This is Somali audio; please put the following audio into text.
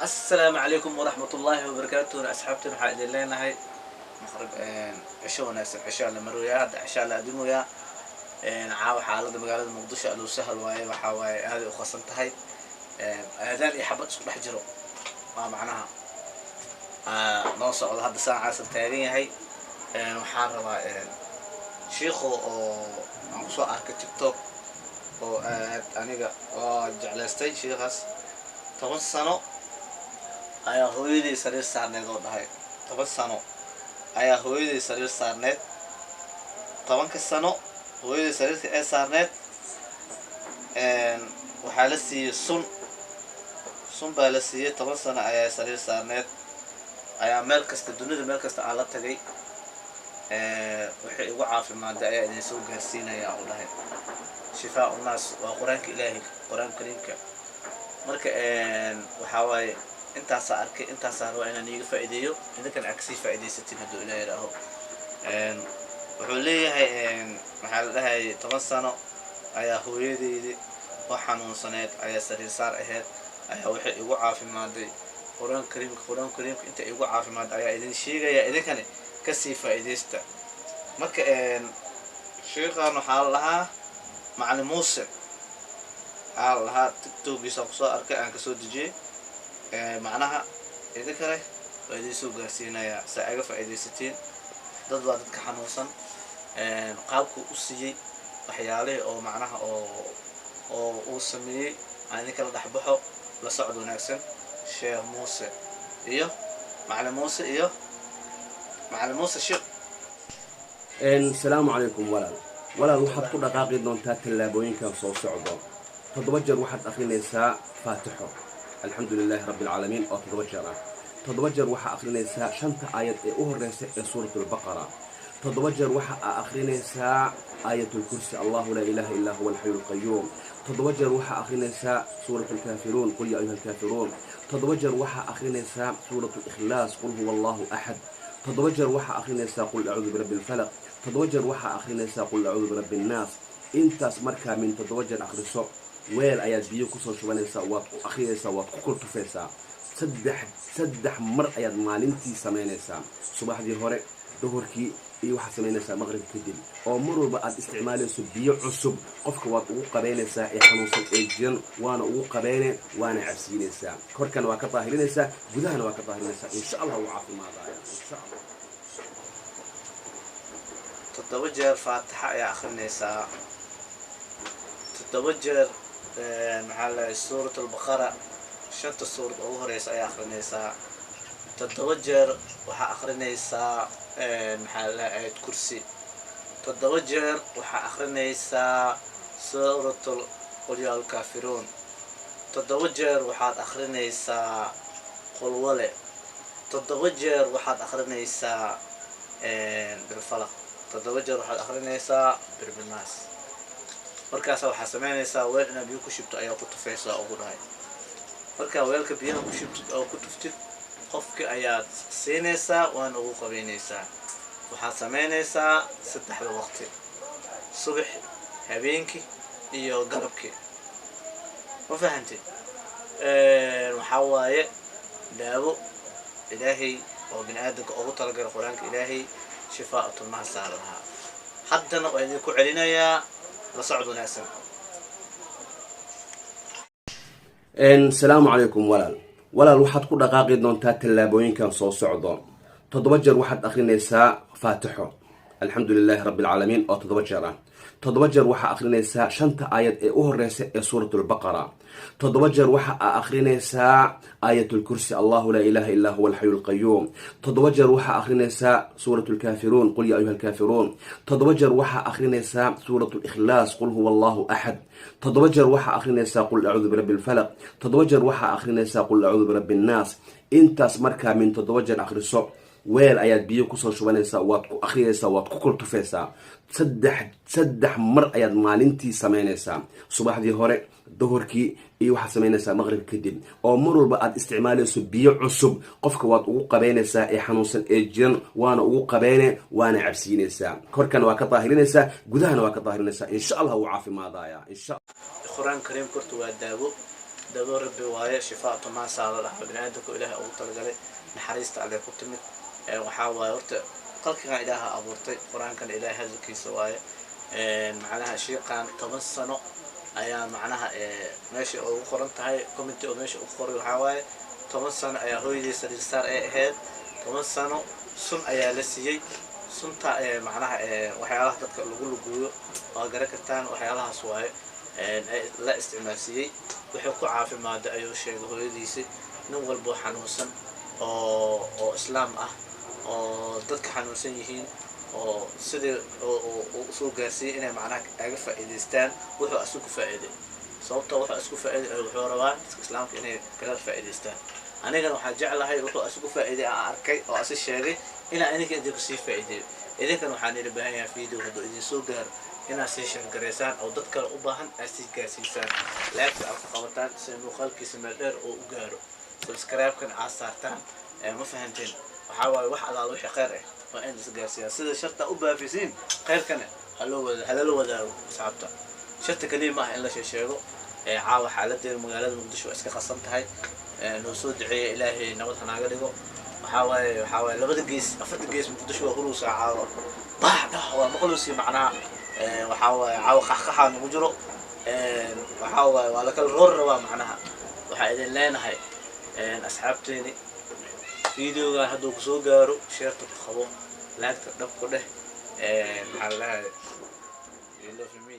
السلام عليكم ورحمة الله وبركاته. أصحابتنا waxaa idin leenahay maqrib cisho wanaagsan cisho la marooyaa hadda cisho la adimoya caawa xaaladda magaalada Muqdisho aad u sahal waaye waxa waaye aad u qasan tahay aadaan iyo xabad isku dhex jiro waa macnaha noo socdo hadda saacaas taagan yahay waxaan rabaa sheekho oo aan soo arkay TikTok oo aniga oo jeclaystay sheekhaas 10 sano ayaa hooyadii sariir saarneed oo dhahay 10 sano ayaa hooyadii sariir saarneed 10 sano hooyadii sariirta ay saarneed waxaa la siiyay sun baa la siiyay 10 sano ayaa sariir saarneed ayaa meel kasta dunida meel kasta aan la tagay wixii ugu caafimaadday ayaa idin soo gaarsiinaya oo dhahay shifaa unaas waa quraanka ilaahay quraan kariimka marka waxa waaye intaas arkay intaas waa inaan iga faa'iideeyo idinkan aksi faa'iideysatin haduu ilaahay raaho wuxuu leeyahay waxa la dhahay 10 sano ayaa hooyadeedii oo xanuunsaneed ayaa sariir saar ahayd ayaa wixii ugu caafimaadday quraan kariimka inta ugu caafimaad ayaa idin sheegaya idinkana ka sii faa'iideysta marka sheekhan waxa la lahaa macallin Muuse الله تكتب يسقط أركان عن كسود جي معناها إذا كره وإذا سوق سينا يا ساعة فإذا 60 ضد ضد كحنوسا قابك أسيء وحياله أو معناها أو سمي عندي كلا دحبحه لصعد ونكسن شيخ موسى إيه معلم موسى إيه معلم موسى شيخ. السلام عليكم ولا waxaad ku dhaqaaqi doontaa talaabooyinka soo socdo تضوجر واحد أخي نساء فاتحه الحمد لله رب العالمين أو تضوجر واحد أخي نساء شنت آية أهرسة سورة البقرة تضوجر واحد أخي نساء آية الكرسي الله لا إله إلا هو الحي القيوم تضوجر واحد أخي نساء سورة الكافرون قل يا أيها الكافرون تضوجر واحد أخي نساء سورة الإخلاص قل هو الله أحد تضوجر واحد أخي نساء قل أعوذ برب الفلق تضوجر واحد أخي نساء قل أعوذ برب الناس أنت اسمرك من تضوجر أخي الصوت ويل أياد بيو كسر شوانيسا وات أخيرسا وات كل تفسا سدح مر أياد مالنتي سمينيسا صباح دي هوري ظهركي إيو حسمينيسا مغرب كدل أو مروا بعد استعمال بيو عصب قفك وات وقبينيسا إحنوصل إيجن وانا وقبيني وانا عبسينيسا كوركان واكا طاهرينيسا جدهان واكا طاهرينيسا إن شاء الله وعافي ما ضايا إن شاء الله تتوجه فاتحة يا أخي النساء تتوجه محل سورة البقرة شنت السورة أوهريس أي آخر نيسا تتوجر وحا آخر نيسا محل آية كرسي تتوجر وحا آخر نيسا سورة قل يا الكافرون تتوجر وحا آخر نيسا قل ولي تتوجر وحا آخر نيسا بالفلق تتوجر وحا آخر نيسا بالناس markaas waxa sameynaysaa weel inaad biyo ku shubto ayaa ku tufaysaa ugu dhahay marka weelka biyaha ku shubtid oo ku tuftid qofka ayaad siinaysaa waan ugu qabeynaysaa waxaad sameynaysaa saddexda waqti subax habeenkii iyo galabkii ma fahantid waxa waaye daawo ilaahay oo bini'aadamka ugu talagalay quraanka ilaahay shifaa'atun ma saaraha haddana waa idin ku celinayaa السلام عليكم ولا waxaad ku dhaqaaqi doontaa talaabooyinkan soo socdo تضوجر واحد أخي نساء فاتحه الحمد لله رب العالمين أو تضوجر واحد أخي نساء شنت آية أهرسة سورة البقرة تضوجر واحد أخي نساء آية الكرسي الله لا إله إلا هو الحي القيوم تضوجر واحد أخي نساء سورة الكافرون قل يا أيها الكافرون تضوجر واحد أخي نساء سورة الإخلاص قل هو الله أحد تضوجر واحد أخي نساء قل أعوذ برب الفلق تضوجر واحد أخي نساء قل أعوذ برب الناس أنت اسمرك من تضوجر آخر الصوت ويل أياد بيو كسر شوانيسا وات أخيرسا وات كل تفسا سدح مر أياد مالنتي سمينيسا صباح دي هوري ظهركي إيو حسمينيسا مغرب كدل أو مروا بعد استعمال بيو عصب قفك وات وقبينيسا إي حنوصل إيجن وانا وقبيني وانا عبسينيسا كوركان واكا طاهرينيسا جدهان واكا طاهرينيسا إن شاء الله وعافي ما ضايا إن شاء الله القرآن الكريم كرت ودابو دابا ربي وايه شفاء ما صار له بنادمك إله أو تلقى نحريست عليه كتمت وحاول ورت قلك كان إله أبورتي قرآن كان إله هذا كيس وايه معناها شيء كان 8 سنة أيام معناها ماشي أو قرنت هاي كومنتي أو ماشي أخرى وحاول 8 سنة أيام هو يدي سرير هاد 8 سنة سن أيام لسيجي سنتا معناها وحيالها dadka lagu gooyo oo garakatan waxyaalaha suwaay la isticmaalsiyay wuxuu ku caafimaad ayuu sheegay hooyadiisa nin walba xanuunsan oo islaam ah oo dadka xanuunsan yihiin oo sidii soo gaarsiiyay inay macnaha aga faa'iideystaan wuxuu asugu faa'iiday sababtoo wuxuu asugu faa'iiday wuxuu rabaa islaamka inay kala faa'iideystaan anigana waxaan jeclahay wuxuu asugu faa'iiday aan arkay oo asi sheegay ina aniga idinku sii faa'iideeyo idinkan waxaan ila baahan yahay video hado idin soo gaar ina sii share gareysaan oo dad kale u baahan ay sii gaarsiisaan like aad ku qabataan si muuqaalkiisa meel dheer oo u gaaro subscribe-kan aad saartaan ma fahanteen waxa waaye wax alaal wixii khayr ah waa in is gaarsiiyaan sida sharta u baafisiin khayrkana haloo wadaago asxaabta sharta kaliya ma in la sheego caawa xaaladda magaalada Muqdisho iska qasan tahay noo soo duceeyo ilaahay nabad hanaaga dhigo waxaa labada gees afarta gees Muqdisho waa huru saacado baxda waa maqluusi macnaha waxaa caawa qaxqaxa nagu jiro waxaa waa la kala roor rabaa macnaha waxaa idin leenahay asxaabteeni videoga hadduu ku soo gaaro sheerta ku qabo laagta dhab ku dheh maxaa la dhahay you love me